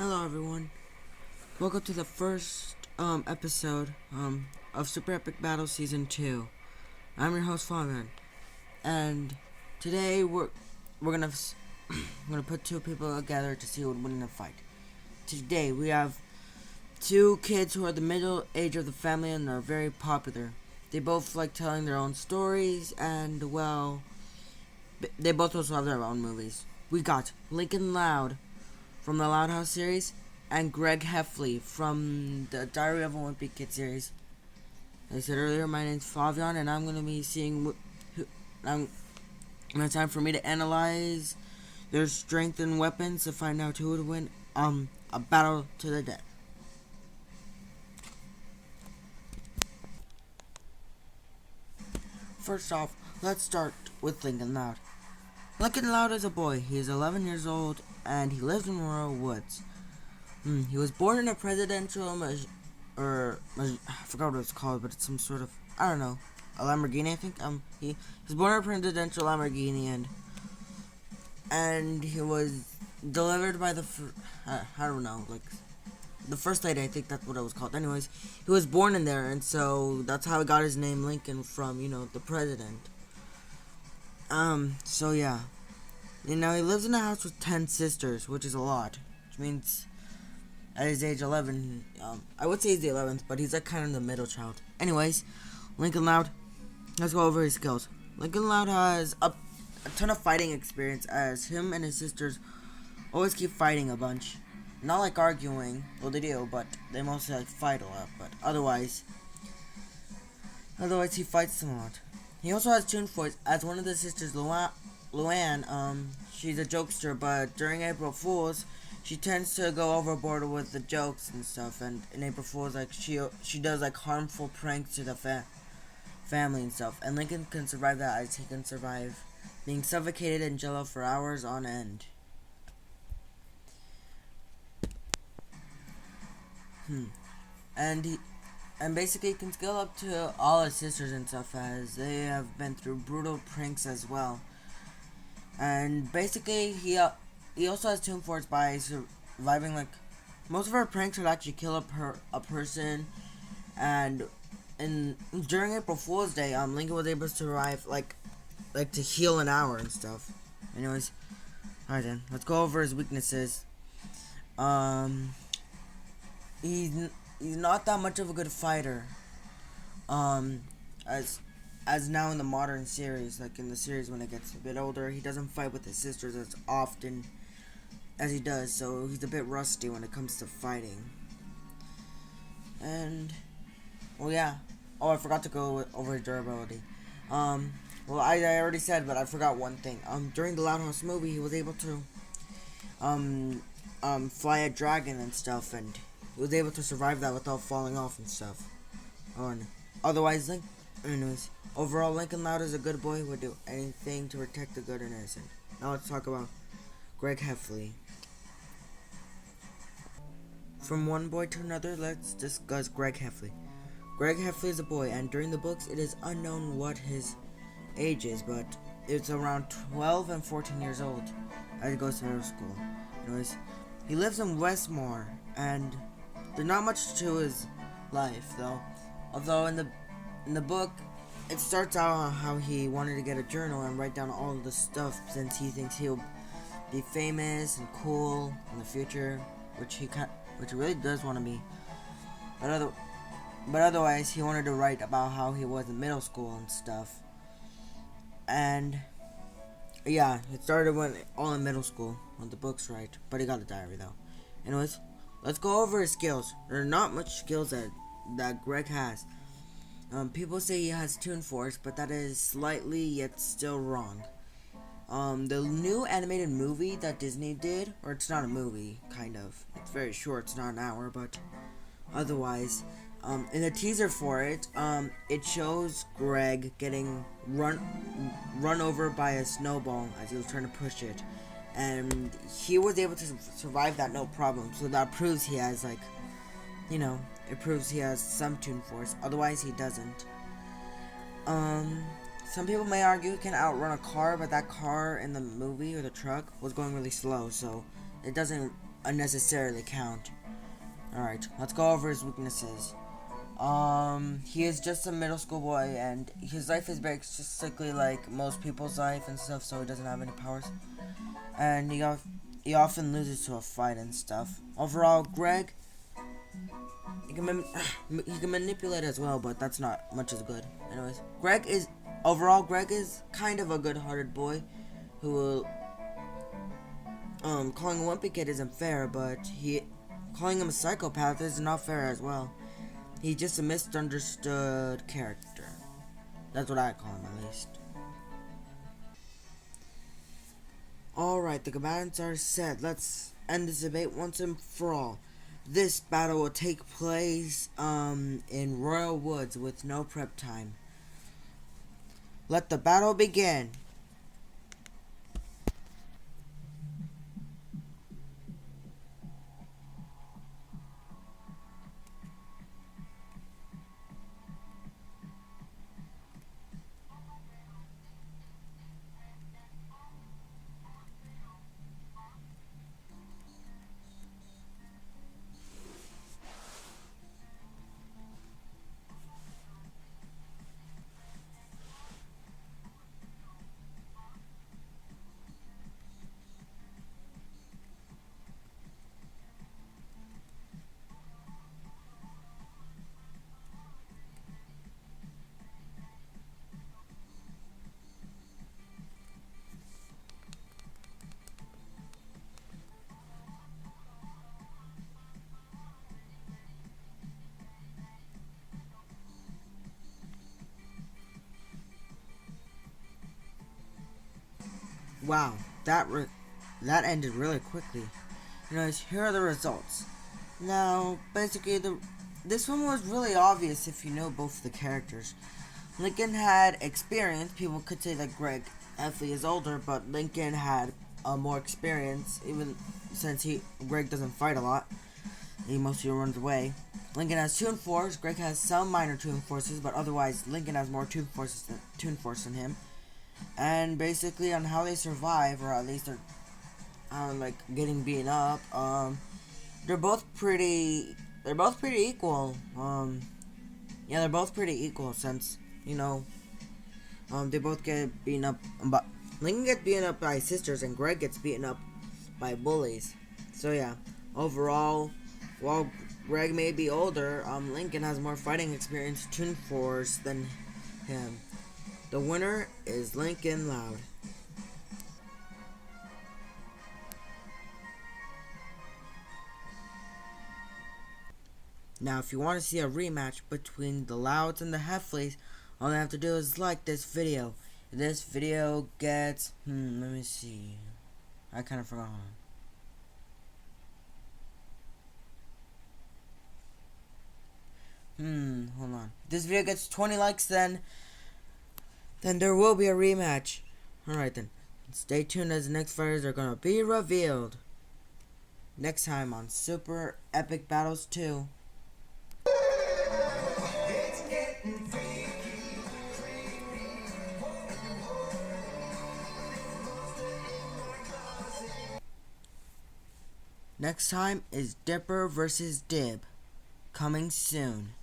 Hello everyone. Welcome to the first episode of Super Epic Battle Season 2. I'm your host Fabian, and today we're gonna we're gonna put two people together to see who would win in a fight. Today we have two kids who are the middle age of the family and are very popular. They both like telling their own stories and they both also have their own movies. We got Lincoln Loud from the Loud House series, and Greg Heffley from the Diary of a Wimpy Kid series. As I said earlier, my name's Fabian, and I'm going to be seeing it's time for me to analyze their strength and weapons to find out who would win a battle to the death. First off, let's start with Lincoln Loud. Lincoln Loud is a boy. He is 11 years old, and he lives in rural woods. He was born in a presidential I forgot what it's called, but it's some sort of, I don't know, a Lamborghini, I think. He was born in a presidential Lamborghini, and he was delivered by I don't know, like the first lady. I think that's what it was called. Anyways, he was born in there, and so that's how he got his name Lincoln from, the president. So yeah, he lives in a house with 10 sisters, which is a lot, which means at his age 11, I would say he's the 11th, but he's like kind of the middle child. Anyways, Lincoln Loud, let's go over his skills. Lincoln Loud has a ton of fighting experience, as him and his sisters always keep fighting a bunch. Not like arguing, well they do, but they mostly like fight a lot, but otherwise he fights a lot. He also has tuned voice, as one of the sisters, Luann, she's a jokester, but during April Fool's, she tends to go overboard with the jokes and stuff, and in April Fool's, like, she does, like, harmful pranks to the family and stuff, and Lincoln can survive that, as he can survive being suffocated in jello for hours on end. And basically can scale up to all his sisters and stuff, as they have been through brutal pranks as well. And basically, he also has Tomb Force by surviving, like, most of her pranks would actually kill a person, and during April Fool's Day, Lincoln was able to survive, like to heal an hour and stuff. Anyways, alright then, let's go over his weaknesses. He's not that much of a good fighter, as now in the modern series, like in the series when it gets a bit older, he doesn't fight with his sisters as often as he does, so he's a bit rusty when it comes to fighting. And, well, yeah. Oh, I forgot to go over his durability. Well, I already said, but I forgot one thing. During the Loud House movie, he was able to, fly a dragon and stuff, and he was able to survive that without falling off and stuff. Otherwise, anyways, overall, Lincoln Loud is a good boy who would do anything to protect the good and innocent. Now let's talk about Greg Heffley. From one boy to another, let's discuss Greg Heffley. Greg Heffley is a boy, and during the books, it is unknown what his age is, but it's around 12 and 14 years old as he goes to middle school. Anyways, he lives in Westmore, and there's not much to his life, though. Although in the book, it starts out how he wanted to get a journal and write down all of the stuff, since he thinks he'll be famous and cool in the future, which he really does want to be. But otherwise, he wanted to write about how he was in middle school and stuff. And yeah, it started when all in middle school when the books right, but he got a diary though. Anyways, let's go over his skills. There are not much skills that Greg has. People say he has Toon Force, but that is slightly yet still wrong. The new animated movie that Disney did, or it's not a movie, kind of. It's very short, it's not an hour, but otherwise, in the teaser for it, it shows Greg getting run over by a snowball as he was trying to push it. And he was able to survive that no problem, so that proves he has, like, it proves he has some Toon Force, otherwise he doesn't. Some people may argue he can outrun a car, but that car in the movie, or the truck, was going really slow, so it doesn't unnecessarily count. Alright, let's go over his weaknesses. He is just a middle school boy, and his life is basically like most people's life and stuff, so he doesn't have any powers. And he often loses to a fight and stuff. Overall, Greg, he can manipulate as well, but that's not much as good. Anyways, Greg is kind of a good-hearted boy who will, calling a wimpy kid isn't fair, but calling him a psychopath is not fair as well. He's just a misunderstood character. That's what I call him, at least. Alright, the combatants are set. Let's end this debate once and for all. This battle will take place in Royal Woods with no prep time. Let the battle begin. Wow, that ended really quickly. Here are the results. Now, basically, this one was really obvious if you know both the characters. Lincoln had experience. People could say that Greg Heffley is older, but Lincoln had more experience, even since Greg doesn't fight a lot. He mostly runs away. Lincoln has Toon Force. Greg has some minor Toon Forces, but otherwise Lincoln has more Toon Force than him. And basically on how they survive, or at least they're like getting beaten up, they're both pretty equal. Yeah, they're both pretty equal since, they both get beaten up, but Lincoln gets beaten up by sisters and Greg gets beaten up by bullies. So yeah, overall, while Greg may be older, Lincoln has more fighting experience, Toon Force than him. The winner is Lincoln Loud. Now, if you want to see a rematch between the Louds and the Heffleys, all you have to do is like this video. If this video gets, let me see. I kind of forgot. Hold on. If this video gets 20 likes, then there will be a rematch. Alright then. Stay tuned as the next fighters are gonna be revealed. Next time on Super Epic Battles 2. Next time is Dipper versus Dib. Coming soon.